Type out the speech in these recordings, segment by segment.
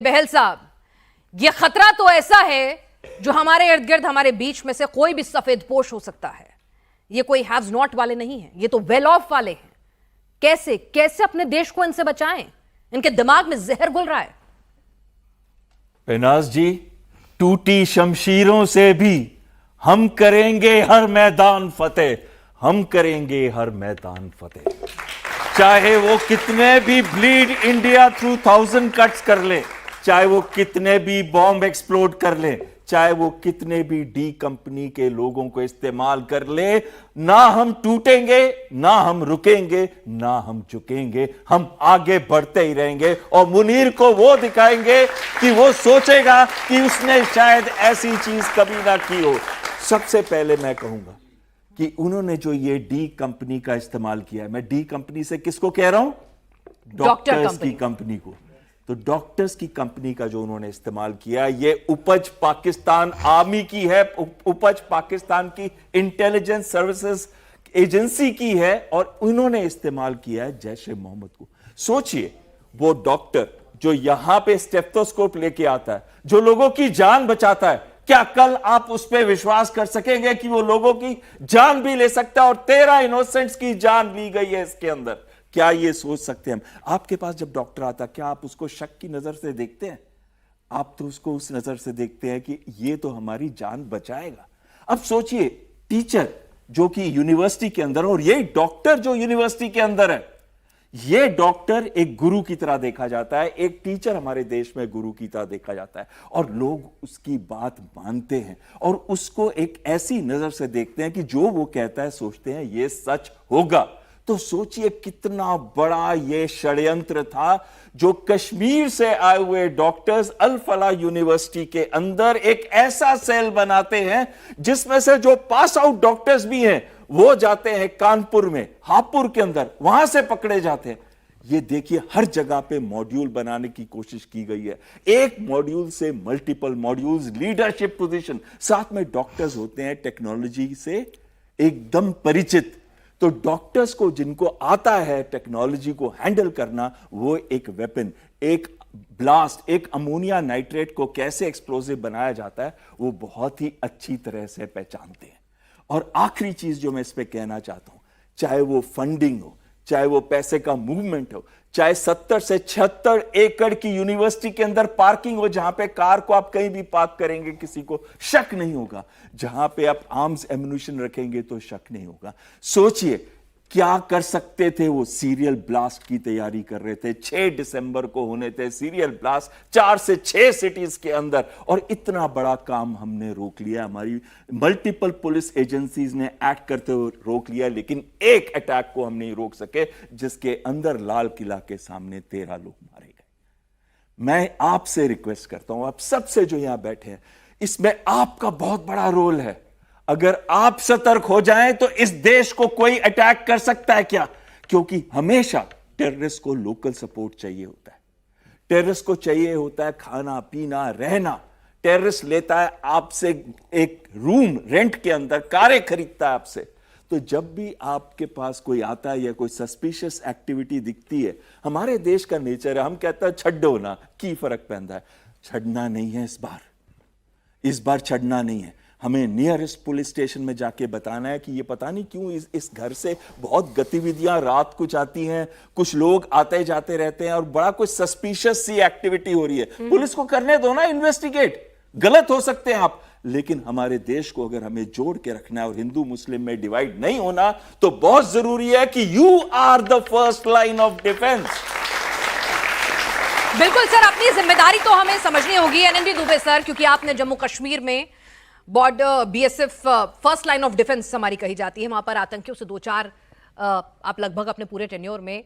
बहल साहब, यह खतरा तो ऐसा है जो हमारे इर्द गिर्द हमारे बीच में से कोई भी सफेद पोश हो सकता है। ये कोई हैव्स नॉट वाले नहीं हैं, ये तो वेल ऑफ वाले हैं। कैसे कैसे अपने देश को इनसे बचाएं? इनके दिमाग में जहर घुल रहा है। बेनाज जी, टूटी शमशीरों से भी हम करेंगे हर मैदान फतेह, हम करेंगे हर मैदान फतेह। चाहे वो कितने भी ब्लीड इंडिया थ्रू 1000 कट्स कर ले, चाहे वो कितने भी बॉम्ब एक्सप्लोड कर ले, चाहे वो कितने भी डी कंपनी के लोगों को इस्तेमाल कर ले, ना हम टूटेंगे, ना हम रुकेंगे, ना हम झुकेंगे। हम आगे बढ़ते ही रहेंगे और मुनीर को वो दिखाएंगे कि वो सोचेगा कि उसने शायद ऐसी चीज कभी ना की हो। सबसे पहले मैं कहूंगा कि उन्होंने जो ये डी कंपनी का इस्तेमाल किया है, मैं डी कंपनी से किसको कह रहा हूं? डॉक्टर्स की कंपनी को। तो डॉक्टर्स की कंपनी का जो उन्होंने इस्तेमाल किया, ये उपज पाकिस्तान आर्मी की है, उपज पाकिस्तान की इंटेलिजेंस सर्विसेज एजेंसी की है, और उन्होंने इस्तेमाल किया है जैश ए मोहम्मद को। सोचिए, वो डॉक्टर जो यहां पे स्टेथोस्कोप लेके आता है, जो लोगों की जान बचाता है, क्या कल आप उस पर विश्वास कर सकेंगे कि वो लोगों की जान भी ले सकता है? और 13 इनोसेंट्स की जान ली गई है इसके अंदर। क्या ये सोच सकते हैं हम? आपके पास जब डॉक्टर आता, क्या आप उसको शक की नजर से देखते हैं? आप तो उसको उस नजर से देखते हैं कि ये तो हमारी जान बचाएगा। अब सोचिए, टीचर जो कि यूनिवर्सिटी के अंदर, और ये डॉक्टर जो यूनिवर्सिटी के अंदर है, ये डॉक्टर एक गुरु की तरह देखा जाता है, एक टीचर हमारे देश में गुरु की तरह देखा जाता है, और लोग उसकी बात मानते हैं और उसको एक ऐसी नजर से देखते हैं कि जो वो कहता है सोचते हैं ये सच होगा। तो सोचिए कितना बड़ा ये षड्यंत्र था जो कश्मीर से आए हुए डॉक्टर्स अल फलाह यूनिवर्सिटी के अंदर एक ऐसा सेल बनाते हैं जिसमें से जो पास आउट डॉक्टर्स भी हैं वो जाते हैं कानपुर में, हापुड़ के अंदर, वहां से पकड़े जाते हैं। ये देखिए, हर जगह पे मॉड्यूल बनाने की कोशिश की गई है, एक मॉड्यूल से मल्टीपल मॉड्यूल्स, लीडरशिप पोजीशन, साथ में डॉक्टर्स होते हैं टेक्नोलॉजी से एकदम परिचित। तो डॉक्टर्स को जिनको आता है टेक्नोलॉजी को हैंडल करना, वो एक वेपन, एक ब्लास्ट, एक अमोनिया नाइट्रेट को कैसे एक्सप्लोसिव बनाया जाता है, वो बहुत ही अच्छी तरह से पहचानते हैं। और आखिरी चीज जो मैं इस पे कहना चाहता हूं, चाहे वो फंडिंग हो, चाहे वो पैसे का मूवमेंट हो, चाहे 70 से 76 एकड़ की यूनिवर्सिटी के अंदर पार्किंग हो, जहां पे कार को आप कहीं भी पार्क करेंगे किसी को शक नहीं होगा, जहां पे आप आर्म्स एम्युनिशन रखेंगे तो शक नहीं होगा। सोचिए क्या कर सकते थे वो? सीरियल ब्लास्ट की तैयारी कर रहे थे, 6 दिसंबर को होने थे सीरियल ब्लास्ट 4 से 6 सिटीज के अंदर, और इतना बड़ा काम हमने रोक लिया। हमारी मल्टीपल पुलिस एजेंसीज ने एक्ट करते हुए रोक लिया, लेकिन एक अटैक को हम नहीं रोक सके जिसके अंदर लाल किला के सामने 13 लोग मारे गए। मैं आपसे रिक्वेस्ट करता हूं, आप सबसे जो यहां बैठे हैं, इसमें आपका बहुत बड़ा रोल है। अगर आप सतर्क हो जाएं तो इस देश को कोई अटैक कर सकता है क्या? क्योंकि हमेशा टेररिस्ट को लोकल सपोर्ट चाहिए होता है, टेररिस्ट को चाहिए होता है खाना पीना रहना। टेररिस्ट लेता है आपसे एक रूम रेंट के अंदर, कारें खरीदता है आपसे। तो जब भी आपके पास कोई आता है या कोई सस्पिशियस एक्टिविटी दिखती है, हमारे देश का नेचर है, हम कहते हैं छड्डो ना, की फर्क पैंदा है। छड़ना नहीं है इस बार छड़ना नहीं है। हमें नियरेस्ट पुलिस स्टेशन में जाके बताना है कि ये पता नहीं क्यों इस घर से बहुत गतिविधियां रात को जाती हैं, कुछ लोग आते जाते रहते हैं और बड़ा कुछ सस्पिशियस सी एक्टिविटी हो रही है। पुलिस को करने दो ना इन्वेस्टिगेट, गलत हो सकते हैं आप, लेकिन हमारे देश को अगर हमें जोड़ के रखना है और हिंदू मुस्लिम में डिवाइड नहीं होना, तो बहुत जरूरी है कि you are the first line of defence. बिल्कुल सर, अपनी जिम्मेदारी तो हमें समझनी होगी। एनएनडी दुबे सर, क्योंकि आपने जम्मू कश्मीर में border BSF first line of defence हमारी कही जाती है, वहां पर आतंकियों से 2-4 आप लगभग अपने पूरे टेन्योर में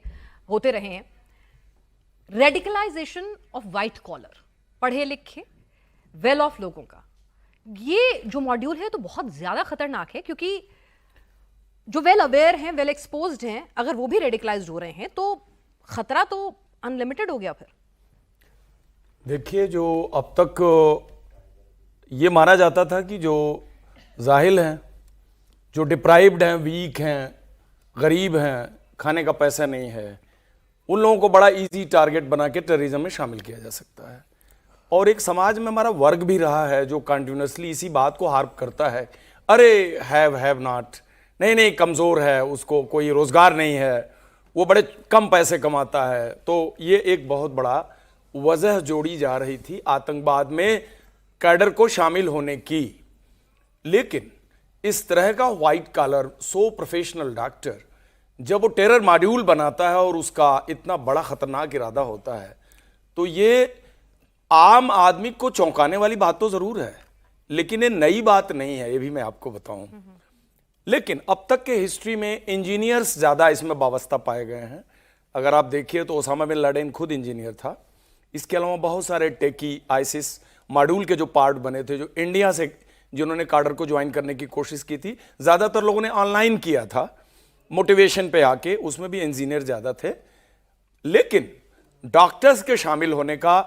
होते रहे हैं। रेडिकलाइजेशन ऑफ व्हाइट कॉलर, पढ़े लिखे वेल ऑफ लोगों का ये जो मॉड्यूल है तो बहुत ज्यादा खतरनाक है, क्योंकि जो वेल अवेयर हैं, वेल एक्सपोज्ड हैं, अगर वो भी रेडिकलाइज्ड हो रहे हैं तो खतरा तो अनलिमिटेड हो गया। फिर देखिए, जो अब तक ये माना जाता था कि जो जाहिल हैं, जो डिप्राइव्ड हैं, वीक हैं, गरीब हैं, खाने का पैसा नहीं है, उन लोगों को बड़ा इजी टारगेट बना के टेररिज्म में शामिल किया जा सकता है। और एक समाज में हमारा वर्ग भी रहा है जो कंटिन्यूसली इसी बात को हार्प करता है, अरे हैव नॉट, नहीं नहीं कमज़ोर है, उसको कोई रोज़गार नहीं है, वो बड़े कम पैसे कमाता है। तो ये एक बहुत बड़ा वजह जोड़ी जा रही थी आतंकवाद में कैडर को शामिल होने की। लेकिन इस तरह का white collar so professional doctor जब वो टेरर मॉड्यूल बनाता है और उसका इतना बड़ा खतरनाक इरादा होता है, तो ये आम आदमी को चौंकाने वाली बात तो जरूर है, लेकिन ये नई बात नहीं है, ये भी मैं आपको बताऊं। लेकिन अब तक के हिस्ट्री में इंजीनियर्स ज्यादा इसमें वाबस्ता पाए गए हैं। अगर आप देखिए तो ओसामा बिन लादेन खुद इंजीनियर था। इसके अलावा बहुत सारे टेकी आईसिस मॉड्यूल के जो पार्ट बने थे, जो इंडिया से जिन्होंने काडर को ज्वाइन करने की कोशिश की थी, ज्यादातर लोगों ने ऑनलाइन किया था मोटिवेशन पे आके, उसमें भी इंजीनियर ज्यादा थे। लेकिन डॉक्टर्स के शामिल होने का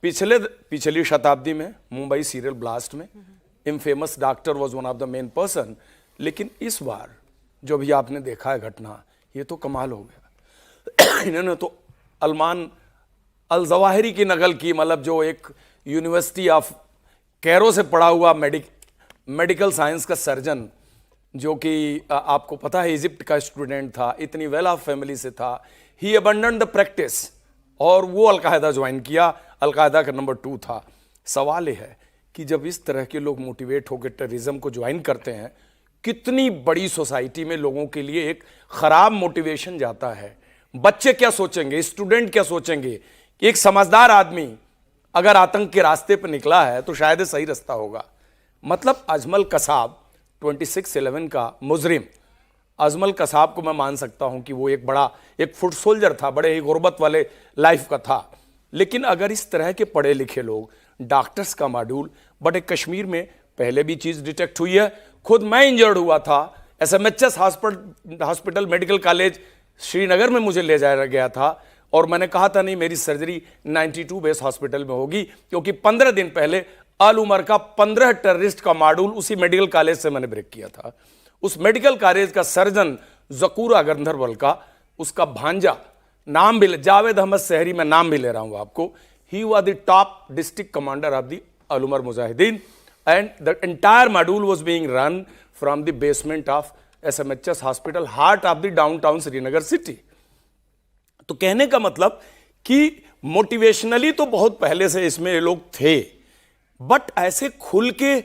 पिछली शताब्दी में मुंबई सीरियल ब्लास्ट में infamous doctor was one of the main person. लेकिन इस बार जो भी आपने देखा है घटना, ये तो कमाल हो गया। इन्होंने तो अल्मान अल जवाहिरी की नकल की, मतलब जो एक यूनिवर्सिटी ऑफ कैरो से पढ़ा हुआ मेडिकल साइंस का सर्जन, जो कि आपको पता है इजिप्ट का स्टूडेंट था, इतनी वेल ऑफ फैमिली से था। ही अबंडन्ड द प्रैक्टिस और वो अलकायदा ज्वाइन किया, अलकायदा का नंबर 2 था। सवाल यह है कि जब इस तरह के लोग मोटिवेट होकर टेररिज्म को ज्वाइन करते हैं, कितनी बड़ी सोसाइटी में लोगों के लिए एक खराब मोटिवेशन जाता है। बच्चे क्या सोचेंगे, स्टूडेंट क्या सोचेंगे। एक समझदार आदमी अगर आतंक के रास्ते पर निकला है तो शायद सही रास्ता होगा। मतलब अजमल कसाब 26/11 का मुजरिम अजमल कसाब को मैं मान सकता हूं कि वो एक फुट सोल्जर था, बड़े ही गुर्बत वाले लाइफ का था। लेकिन अगर इस तरह के पढ़े लिखे लोग, डॉक्टर्स का मॉड्यूल, बट एक कश्मीर में पहले भी चीज डिटेक्ट हुई है। खुद मैं इंजर्ड हुआ था, SMHS hospital medical college Srinagar में मुझे ले जाया गया था और मैंने कहा था नहीं, मेरी सर्जरी 92 बेस हॉस्पिटल में होगी, क्योंकि 15 दिन पहले अल उमर का 15 टेररिस्ट का मॉड्यूल उसी मेडिकल कॉलेज से मैंने ब्रेक किया था। उस मेडिकल कॉलेज का सर्जन जकूरा गंधरबल का, उसका भांजा, नाम भी जावेद अहमद सहरी, मैं नाम भी ले रहा हूं आपको, he was the top district commander of the Al Umar Mujahideen and the entire module was being run from the basement of SMHS hospital, heart of the downtown Srinagar city. तो कहने का मतलब कि मोटिवेशनली तो बहुत पहले से इसमें ये लोग थे, बट ऐसे खुल के,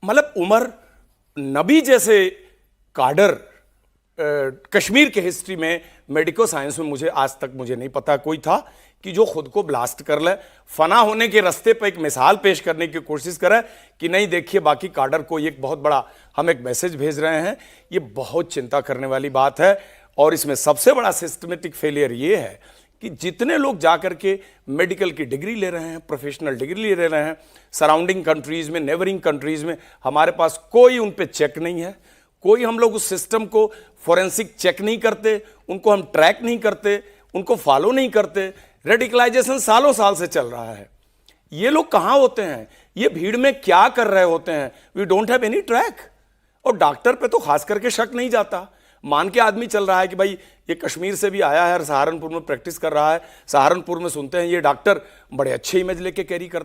मतलब उमर नबी जैसे काडर कश्मीर के हिस्ट्री में, मेडिको साइंस में मुझे आज तक नहीं पता कोई था कि जो खुद को ब्लास्ट कर ले, फना होने के रास्ते पर एक मिसाल पेश करने की कोशिश करे कि नहीं देखिए बाकी काडर को एक बहुत बड़ा हम एक मैसेज भेज रहे हैं। ये बहुत चिंता करने वाली बात है। और इसमें सबसे बड़ा सिस्टमेटिक फेलियर ये है कि जितने लोग जाकर के मेडिकल की डिग्री ले रहे हैं, प्रोफेशनल डिग्री ले रहे हैं, सराउंडिंग कंट्रीज में, नेबरिंग कंट्रीज में, हमारे पास कोई उन पे चेक नहीं है, कोई हम लोग उस सिस्टम को फोरेंसिक चेक नहीं करते, उनको हम ट्रैक नहीं करते, उनको फॉलो नहीं करते। रेडिकलाइजेशन सालों साल से चल रहा है। ये लोग कहाँ होते हैं, ये भीड़ में क्या कर रहे होते हैं, we don't have any track. और डॉक्टर पे तो खास करके शक नहीं जाता, मान के आदमी चल रहा है कि भाई ये कश्मीर से भी आया है और सहारनपुर में प्रैक्टिस कर रहा है, सहारनपुर में सुनते हैं ये डॉक्टर बड़े अच्छे इमेज लेके कैरी करता है।